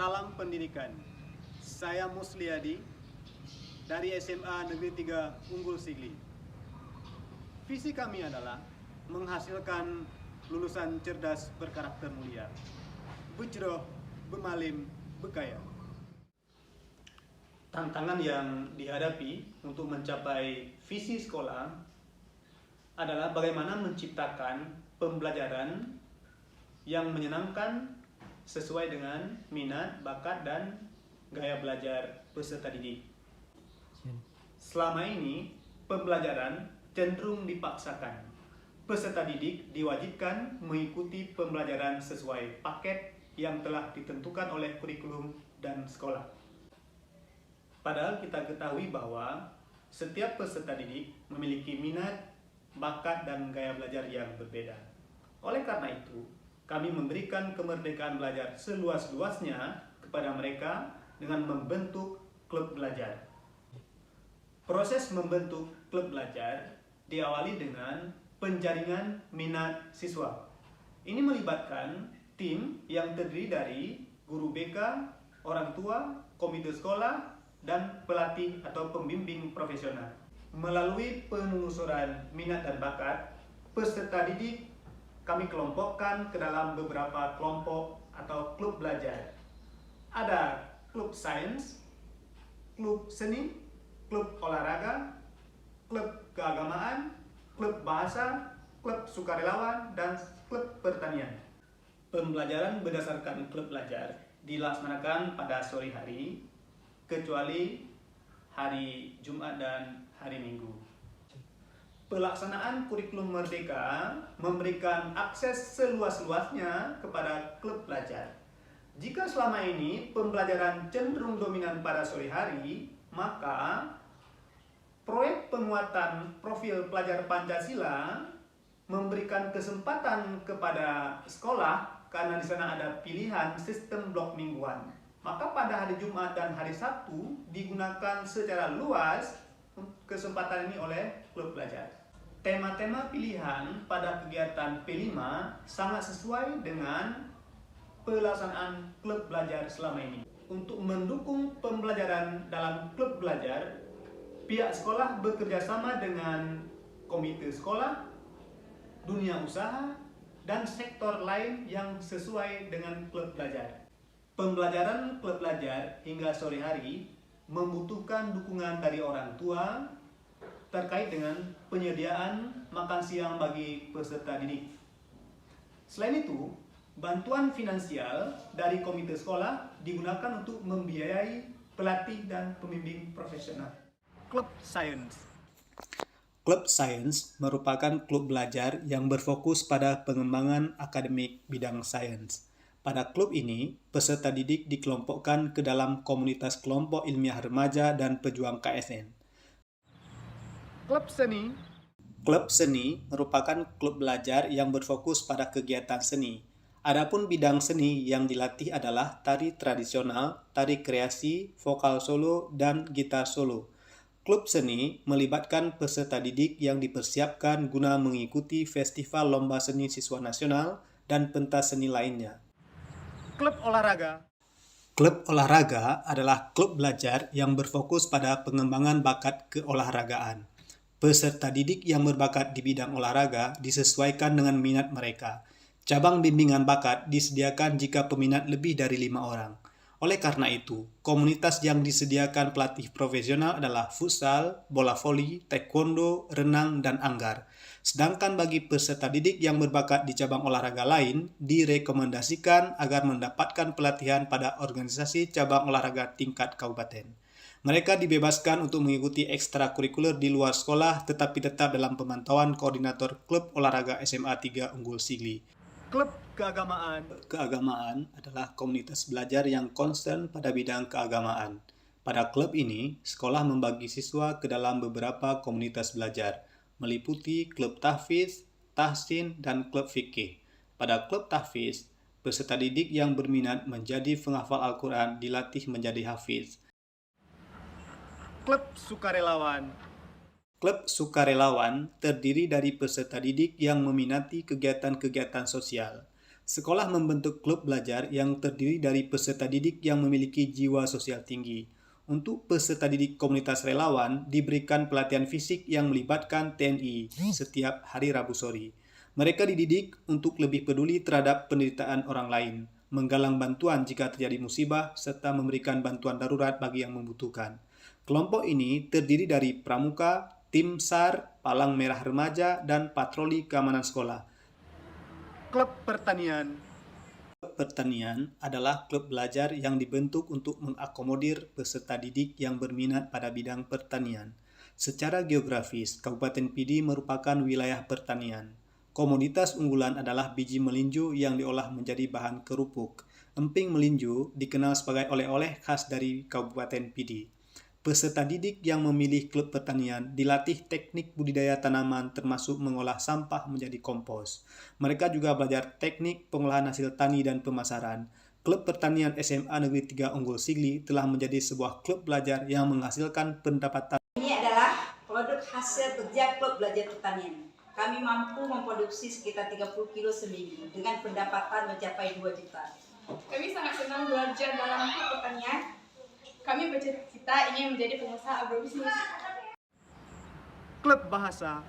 Salam pendidikan. Saya Musliadi dari SMA Negeri 3 Unggul Sigli. Visi kami adalah menghasilkan lulusan cerdas berkarakter mulia, bujroh, bemalim, bekaya. Tantangan yang dihadapi untuk mencapai visi sekolah adalah bagaimana menciptakan pembelajaran yang menyenangkan sesuai dengan minat, bakat, dan gaya belajar peserta didik. Selama ini, pembelajaran cenderung dipaksakan. Peserta didik diwajibkan mengikuti pembelajaran sesuai paket yang telah ditentukan oleh kurikulum dan sekolah. Padahal kita ketahui bahwa setiap peserta didik memiliki minat, bakat, dan gaya belajar yang berbeda. Oleh karena itu, kami memberikan kemerdekaan belajar seluas-luasnya kepada mereka dengan membentuk klub belajar. Proses membentuk klub belajar diawali dengan penjaringan minat siswa. Ini melibatkan tim yang terdiri dari guru BK, orang tua, komite sekolah, dan pelatih atau pembimbing profesional. Melalui penelusuran minat dan bakat, peserta didik kami kelompokkan ke dalam beberapa kelompok atau klub belajar. Ada klub sains, klub seni, klub olahraga, klub keagamaan, klub bahasa, klub sukarelawan, dan klub pertanian. Pembelajaran berdasarkan klub belajar dilaksanakan pada sore hari, kecuali hari Jumat dan hari Minggu. Pelaksanaan kurikulum merdeka memberikan akses seluas-luasnya kepada klub belajar. Jika selama ini pembelajaran cenderung dominan pada sore hari, maka proyek penguatan profil pelajar Pancasila memberikan kesempatan kepada sekolah karena di sana ada pilihan sistem blok mingguan. Maka pada hari Jumat dan hari Sabtu digunakan secara luas kesempatan ini oleh klub belajar. Tema-tema pilihan pada kegiatan P5 sangat sesuai dengan pelaksanaan klub belajar selama ini. Untuk mendukung pembelajaran dalam klub belajar, pihak sekolah bekerja sama dengan komite sekolah, dunia usaha, dan sektor lain yang sesuai dengan klub belajar. Pembelajaran klub belajar hingga sore hari membutuhkan dukungan dari orang tua terkait dengan penyediaan makan siang bagi peserta didik. Selain itu, bantuan finansial dari komite sekolah digunakan untuk membiayai pelatih dan pembimbing profesional. Klub Sains. Klub Sains merupakan klub belajar yang berfokus pada pengembangan akademik bidang sains. Pada klub ini, peserta didik dikelompokkan ke dalam komunitas kelompok ilmiah remaja dan pejuang KSN. Klub Seni. Klub Seni merupakan klub belajar yang berfokus pada kegiatan seni. Adapun bidang seni yang dilatih adalah tari tradisional, tari kreasi, vokal solo, dan gitar solo. Klub seni melibatkan peserta didik yang dipersiapkan guna mengikuti festival lomba seni siswa nasional dan pentas seni lainnya. Klub olahraga. Klub olahraga adalah klub belajar yang berfokus pada pengembangan bakat keolahragaan. Peserta didik yang berbakat di bidang olahraga disesuaikan dengan minat mereka. Cabang bimbingan bakat disediakan jika peminat lebih dari 5 orang. Oleh karena itu, komunitas yang disediakan pelatih profesional adalah futsal, bola voli, taekwondo, renang, dan anggar. Sedangkan bagi peserta didik yang berbakat di cabang olahraga lain, direkomendasikan agar mendapatkan pelatihan pada organisasi cabang olahraga tingkat kabupaten. Mereka dibebaskan untuk mengikuti ekstrakurikuler di luar sekolah tetapi tetap dalam pemantauan koordinator klub olahraga SMA 3 Unggul Sigli. Klub keagamaan. Keagamaan adalah komunitas belajar yang konsen pada bidang keagamaan. Pada klub ini, sekolah membagi siswa ke dalam beberapa komunitas belajar, meliputi klub tahfiz, tahsin, dan klub fikih. Pada klub tahfiz, peserta didik yang berminat menjadi penghafal Al-Quran dilatih menjadi hafiz. Klub sukarelawan. Klub sukarelawan terdiri dari peserta didik yang meminati kegiatan-kegiatan sosial. Sekolah membentuk klub belajar yang terdiri dari peserta didik yang memiliki jiwa sosial tinggi. Untuk peserta didik komunitas relawan diberikan pelatihan fisik yang melibatkan TNI setiap hari Rabu sore. Mereka dididik untuk lebih peduli terhadap penderitaan orang lain, menggalang bantuan jika terjadi musibah, serta memberikan bantuan darurat bagi yang membutuhkan. Kelompok ini terdiri dari pramuka, tim SAR, palang merah remaja, dan patroli keamanan sekolah. Klub pertanian. Klub pertanian adalah klub belajar yang dibentuk untuk mengakomodir peserta didik yang berminat pada bidang pertanian. Secara geografis, Kabupaten Pidi merupakan wilayah pertanian. Komoditas unggulan adalah biji melinjo yang diolah menjadi bahan kerupuk. Emping melinjo dikenal sebagai oleh-oleh khas dari Kabupaten Pidi. Peserta didik yang memilih klub pertanian dilatih teknik budidaya tanaman termasuk mengolah sampah menjadi kompos. Mereka juga belajar teknik pengolahan hasil tani dan pemasaran. Klub Pertanian SMA Negeri 3 Unggul Sigli telah menjadi sebuah klub belajar yang menghasilkan pendapatan. Ini adalah produk hasil kerja klub belajar pertanian. Kami mampu memproduksi sekitar 30 kilo seminggu dengan pendapatan mencapai 2 juta. Kami sangat senang belajar dalam klub pertanian. Kami bercita-cita ingin menjadi pengusaha agrobisnis. Klub Bahasa.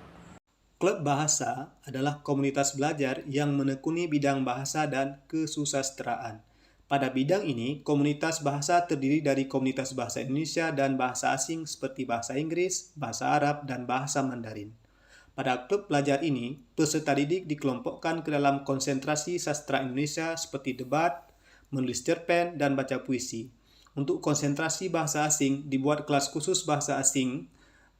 Klub Bahasa adalah komunitas belajar yang menekuni bidang bahasa dan kesusastraan. Pada bidang ini, komunitas bahasa terdiri dari komunitas bahasa Indonesia dan bahasa asing seperti bahasa Inggris, bahasa Arab, dan bahasa Mandarin. Pada klub belajar ini, peserta didik dikelompokkan ke dalam konsentrasi sastra Indonesia seperti debat, menulis cerpen, dan baca puisi. Untuk konsentrasi bahasa asing, dibuat kelas khusus bahasa asing.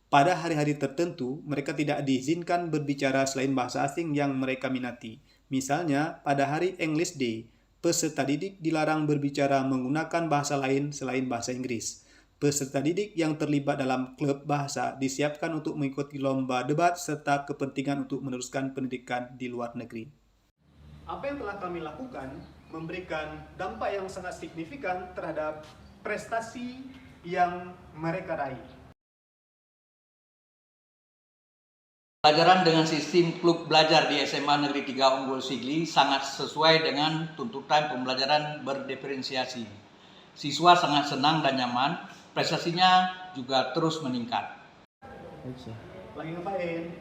Pada hari-hari tertentu, mereka tidak diizinkan berbicara selain bahasa asing yang mereka minati. Misalnya, pada hari English Day, peserta didik dilarang berbicara menggunakan bahasa lain selain bahasa Inggris. Peserta didik yang terlibat dalam klub bahasa disiapkan untuk mengikuti lomba debat serta kepentingan untuk meneruskan pendidikan di luar negeri. Apa yang telah kami lakukan memberikan dampak yang sangat signifikan terhadap prestasi yang mereka raih. Pelajaran dengan sistem klub belajar di SMA Negeri 3 Unggul Sigli sangat sesuai dengan tuntutan pembelajaran berdiferensiasi. Siswa sangat senang dan nyaman, prestasinya juga terus meningkat. Lagi ngapain?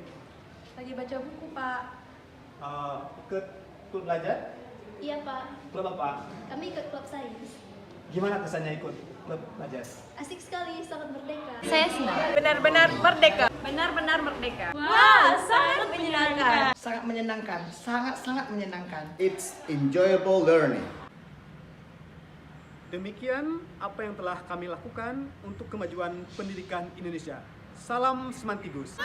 Lagi baca buku, Pak. Ikut klub belajar? Iya Pak, Klub apa? kami ikut klub sains. Gimana kesannya ikut klub belajar? Asik sekali, sangat merdeka. Saya senang. Benar-benar merdeka. Benar-benar merdeka. Wah, sangat menyenangkan. Sangat menyenangkan, sangat menyenangkan. It's enjoyable learning. Demikian apa yang telah kami lakukan untuk kemajuan pendidikan Indonesia. Salam Semantigus.